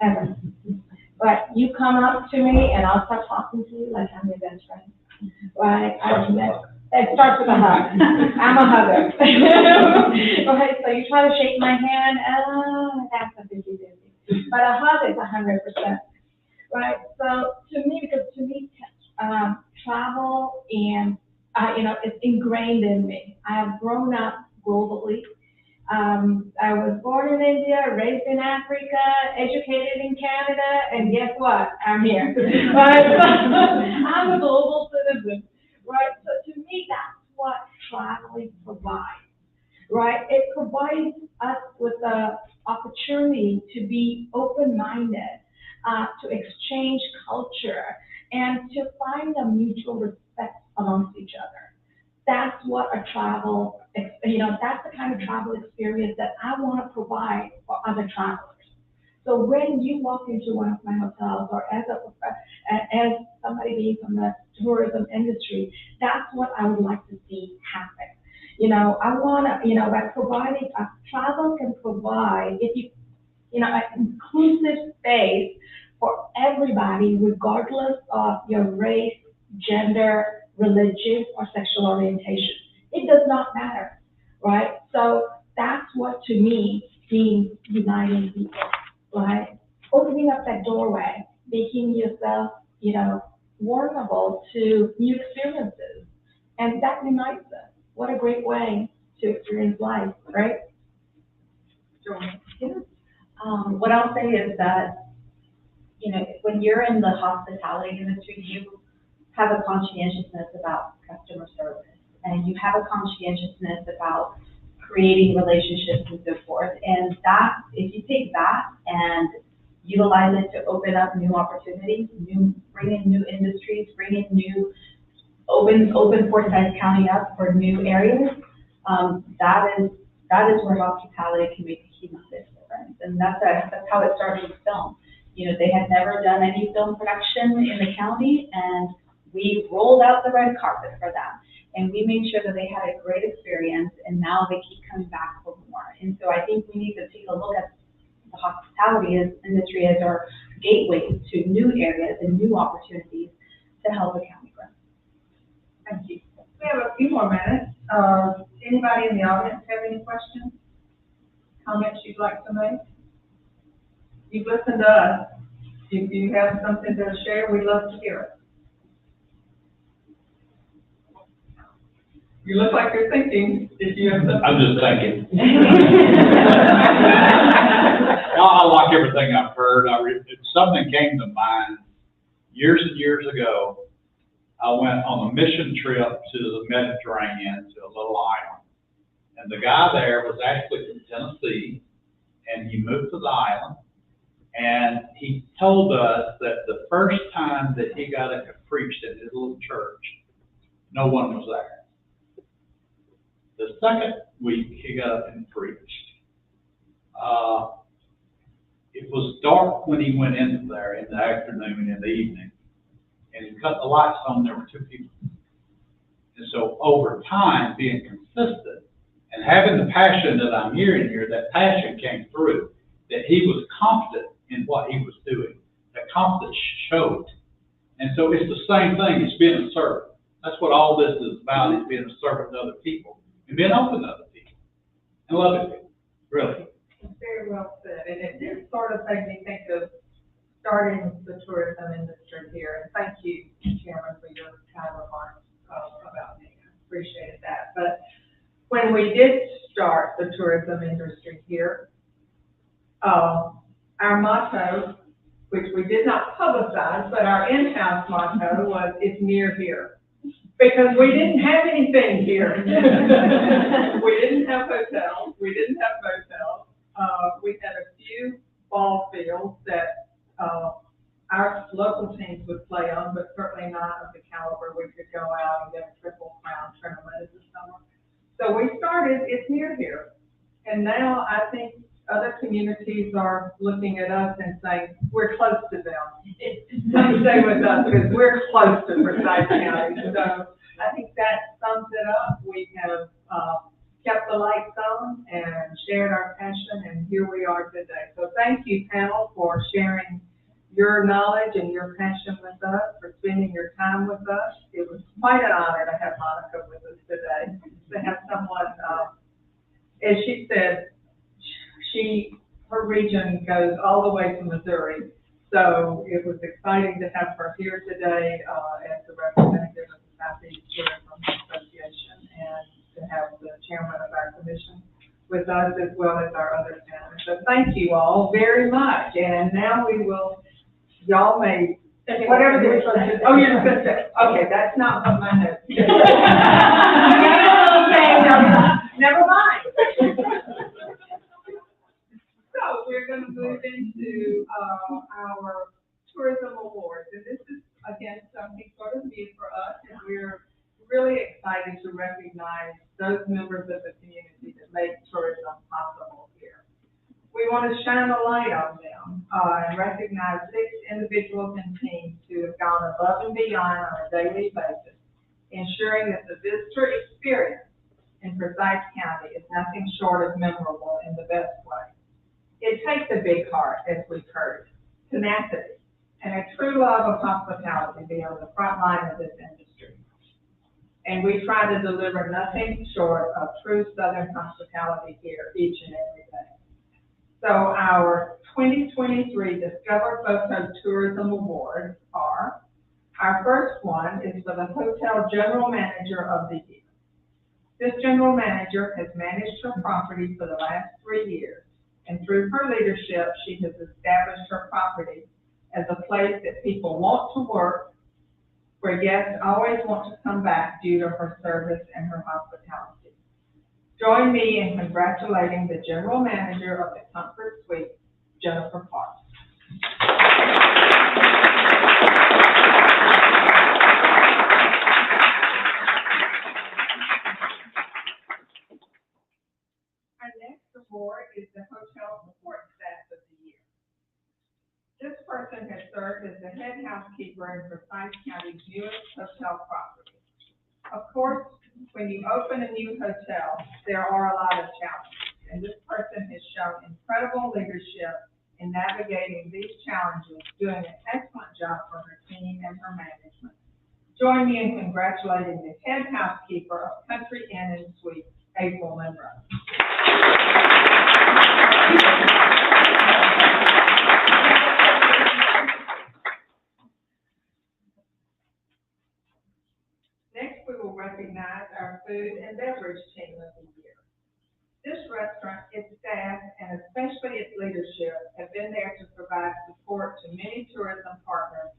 ever. But you come up to me and I'll start talking to you like I'm your best friend. Right? It starts with a hug. I'm a hugger. Right? So you try to shake my hand, that's a busy. But a hug is 100%. Right? So to me, travel and, it's ingrained in me. I have grown up globally. I was born in India, raised in Africa, educated in Canada, and guess what? I'm here. Right? I'm a global citizen. Right? So to me, that's what traveling provides. Right? It provides us with the opportunity to be open-minded, to exchange culture, and to find a mutual respect amongst each other. That's what a travel, that's the kind of travel experience that I want to provide for other travelers. So when you walk into one of my hotels, or as somebody being from the tourism industry, that's what I would like to see happen. I want to, by providing, travel can provide, an inclusive space for everybody, regardless of your race, gender, religion, or sexual orientation. It does not matter, right? So that's what, to me, means uniting people, right? Opening up that doorway, making yourself, vulnerable to new experiences. And that unites us. What a great way to experience life, right? What I'll say is that you know, when you're in the hospitality industry, you have a conscientiousness about customer service, and you have a conscientiousness about creating relationships and so forth. And that, if you take that and utilize it to open up new opportunities, bring in new industries, bring in new, open Forsyth County up for new areas, that is where hospitality can make a humongous difference. And that's how it started with film. You know, they had never done any film production in the county, and we rolled out the red carpet for them. And we made sure that they had a great experience, and now they keep coming back for more. And so I think we need to take a look at the hospitality industry as our gateway to new areas and new opportunities to help the county grow. Thank you. We have a few more minutes. Anybody in the audience have any questions, comments you'd like to make? You've listened to us. If you have something to share, we'd love to hear it. You look like you're thinking. If you have something. I'm just thinking. I like everything I've heard. Something came to mind years and years ago. I went on a mission trip to the Mediterranean, to a little island. And the guy there was actually from Tennessee, and he moved to the island. And he told us that the first time that he got up and preached in his little church, no one was there. The second week he got up and preached. It was dark when he went into there in the afternoon and the evening. And he cut the lights on, there were 2 people. And so over time, being consistent and having the passion that I'm hearing here, that passion came through, that he was confident in what he was doing. That confidence showed. And so it's the same thing, it's being a servant. That's what all this is about, is being a servant to other people. And being open to other people. And loving people, really. Very well said. And it did sort of make me think of starting the tourism industry here. And thank you, Chairman, for your kind remarks about me. I appreciated that. But when we did start the tourism industry here, our motto, which we did not publicize, but our in-house motto was, "It's near here." Because we didn't have anything here. We didn't have hotels. We didn't have motels. We had a few ball fields that our local teams would play on, but certainly not of the caliber we could go out and get a Triple Crown tournament in the summer. So we started, it's near here. And now I think other communities are looking at us and saying, we're close to them. Come stay with us because we're close to Forsyth County. So I think that sums it up. We have kept the lights on and shared our passion, and here we are today. So thank you, panel, for sharing your knowledge and your passion with us, for spending your time with us. It was quite an honor to have Monica with us today, to have someone, as she said, her region goes all the way to Missouri. So it was exciting to have her here today as the representative of the Southeast Tourism Association, and to have the chairman of our commission with us, as well as our other panelists. So thank you all very much. And now we will, y'all may, whatever the resolution. Oh, you're going to say, okay, that's not what my notes say. Never mind. So we're going to move into our tourism awards, and this is again something sort of new for us, and we're really excited to recognize those members of the community that make tourism possible here. We want to shine a light on them and recognize 6 individuals and teams who have gone above and beyond on a daily basis, ensuring that the visitor experience in Forsyth County is nothing short of memorable in the best way. It takes a big heart, as we've heard, tenacity, and a true love of hospitality to be on the front line of this industry. And we try to deliver nothing short of true Southern hospitality here each and every day. So our 2023 Discover Photo Tourism Awards are, our first one is for the Hotel General Manager of the Year. This general manager has managed her property for the last 3 years, and through her leadership, she has established her property as a place that people want to work, where guests always want to come back due to her service and her hospitality. Join me in congratulating the General Manager of the Comfort Suite, Jennifer Parks. Our next award is the Hotel Support Staff of the Year. This person has served as the head housekeeper in Forsyth County's newest hotel property. Of course, when you open a new hotel, there are a lot of challenges, and this person has shown incredible leadership in navigating these challenges, doing an excellent job for her team and her management. Join me in congratulating the head housekeeper of Country Inn and Suites, April Monroe. Next, we will recognize our food and beverage team of the year. This restaurant, its staff, and especially its leadership have been there to provide support to many tourism partners,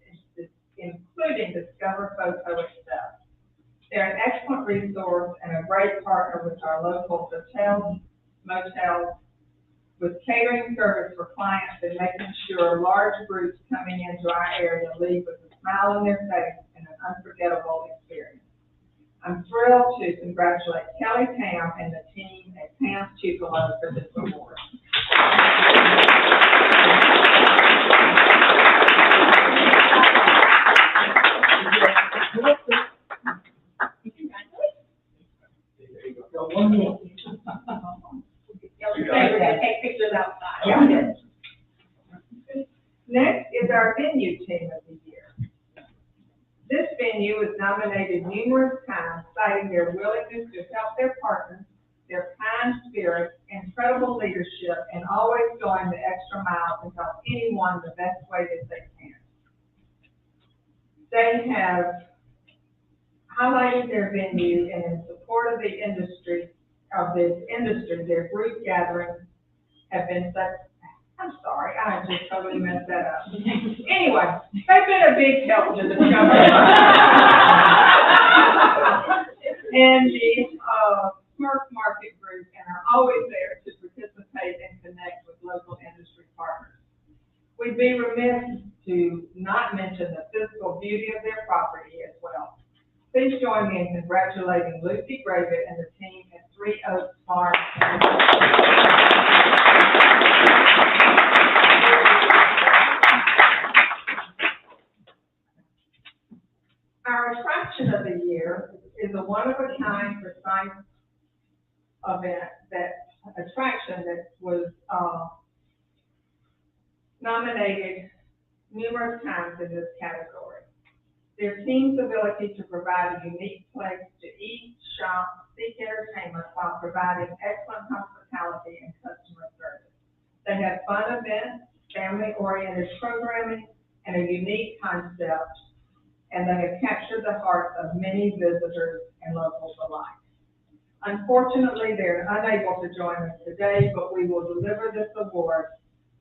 including Discover Photo itself. They're an excellent resource and a great partner with our local hotels, motels, with catering service for clients and making sure large groups coming into our area leave with a smile on their face and an unforgettable experience. I'm thrilled to congratulate Kelly Tam and the team at Tam's Tupelo for this award. One more. We're gonna take pictures outside. Next is our venue team of the year. This venue was nominated numerous times, citing their willingness to help their partners, their kind spirit, incredible leadership, and always going the extra mile to help anyone the best way that they can. They have highlighted their venue, and in support of this industry, their group gatherings have been such, I'm sorry, I just totally messed that up. Anyway, they've been a big help to Discover. And the Smurf Market Group, and are always there to participate and connect with local industry partners. We'd be remiss to not mention the physical beauty of their property as well. Please join me in congratulating Lucy Gravett and the team at 3 Oaks Farm. Our attraction of the year is a one-of-a-kind Forsyth event, attraction that was nominated numerous times in this category. Their team's ability to provide a unique place to eat, shop, seek entertainment while providing excellent hospitality and customer service. They have fun events, family-oriented programming, and a unique concept, and they have captured the hearts of many visitors and locals alike. Unfortunately, they're unable to join us today, but we will deliver this award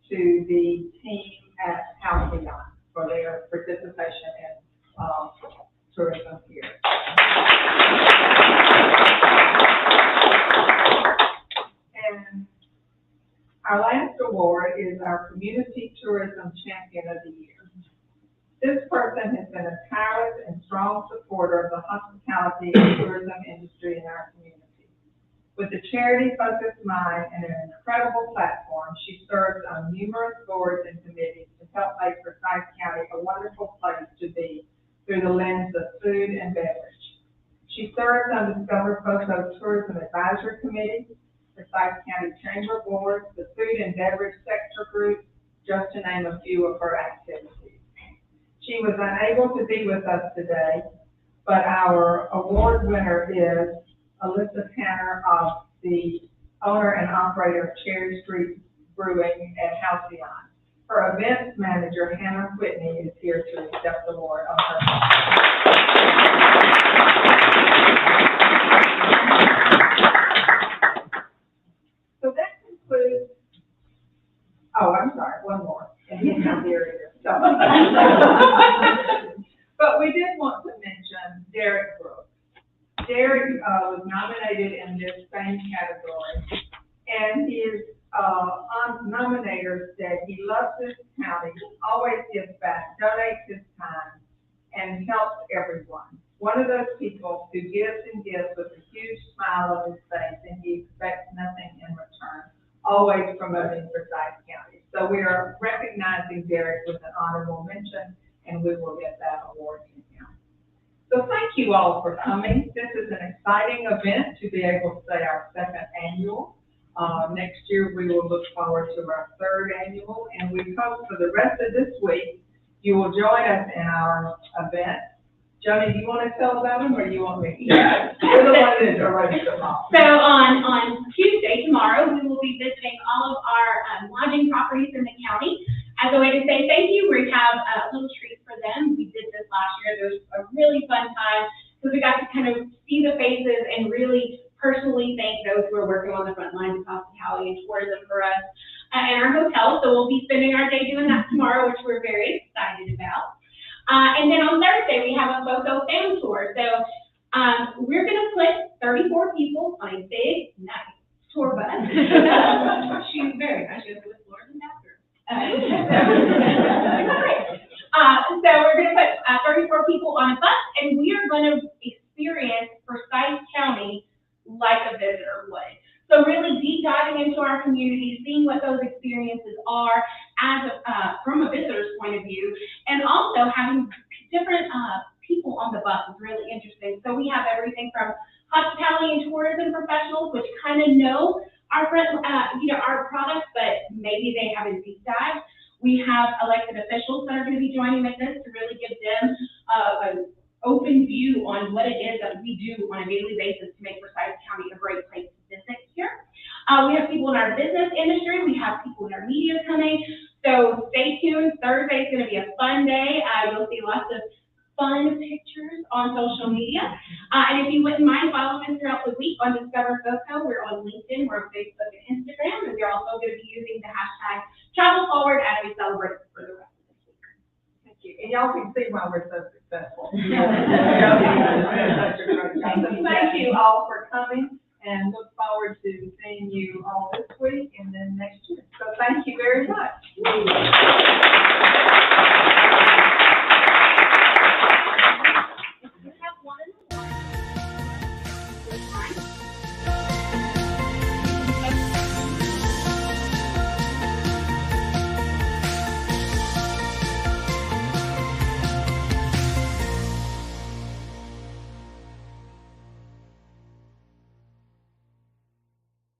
to the team at Halcyon for their participation in tourism here. And our last award is our Community Tourism Champion of the Year. This person has been a tireless and strong supporter of the hospitality and tourism industry in our community. With a charity-focused mind and an incredible platform, she serves on numerous boards and committees to help make Forsyth County a wonderful place to be through the lens of food and beverage. She serves on Discover Photo Tourism Advisory Committee, Forsyth County Chamber Board, the Food and Beverage Sector Group, just to name a few of her activities. She was unable to be with us today, but our award winner is Alyssa Tanner, of the owner and operator of Cherry Street Brewing at Halcyon. Her events manager, Hannah Whitney, is here to accept the award on her behalf. So that concludes, oh, I'm sorry, one more. And he's not here either. So But we did want to mention Derek Brooks. Derek, was nominated in this same category, and his, nominator said he loves this county, always gives back, donates his time, and helps everyone. One of those people who gives and gives with a huge smile on his face, and he expects nothing in return, always promoting Forsyth County. So we are recognizing Derek with an honorable mention, and we will get that award to him. So thank you all for coming. This is an exciting event to be able to say our second annual. Next year, we will look forward to our third annual, and we hope for the rest of this week, you will join us in our event. Joni, do you want to tell about them, or do you want me? Yeah. You're the one that's already come off. So on Tuesday, tomorrow, we will be visiting all of our lodging properties in the county. As a way to say thank you, we have a little treat for them. We did this last year. It was a really fun time because we got to kind of see the faces and really personally thank those who are working on the front lines of hospitality and tourism for us in our hotel. So we'll be spending our day doing that tomorrow, which we're very excited about. And then on Thursday, we have a photo fan tour. So we're going to put 34 people on a big, nice tour bus. She's very nice. She has with floors and bathrooms. So we're going to put 34 people on a bus, and we are going to experience Forsyth County like a visitor would. So really deep diving into our community, seeing what those experiences are as from a visitor's point of view, and also having different people on the bus is really interesting. So we have everything from hospitality and tourism professionals, which kind of know our our products, but maybe they haven't deep dived. We have elected officials that are going to be joining with us to really give them an open view on what it is that we do on a daily basis to make Forsyth County a great place to visit here. We have people in our business industry. We have people in our media coming. So stay tuned. Thursday is going to be a fun day. You'll see lots of fun pictures on social media. And if you wouldn't mind following us throughout the week on Discover FOCO, we're on LinkedIn, we're on Facebook and Instagram, and we're also going to be using the hashtag #TravelForward as we celebrate for the rest of this week. Thank you. And y'all can see why we're so successful. Thank you all for coming, and look forward to seeing you all this week and then next year. So thank you very much.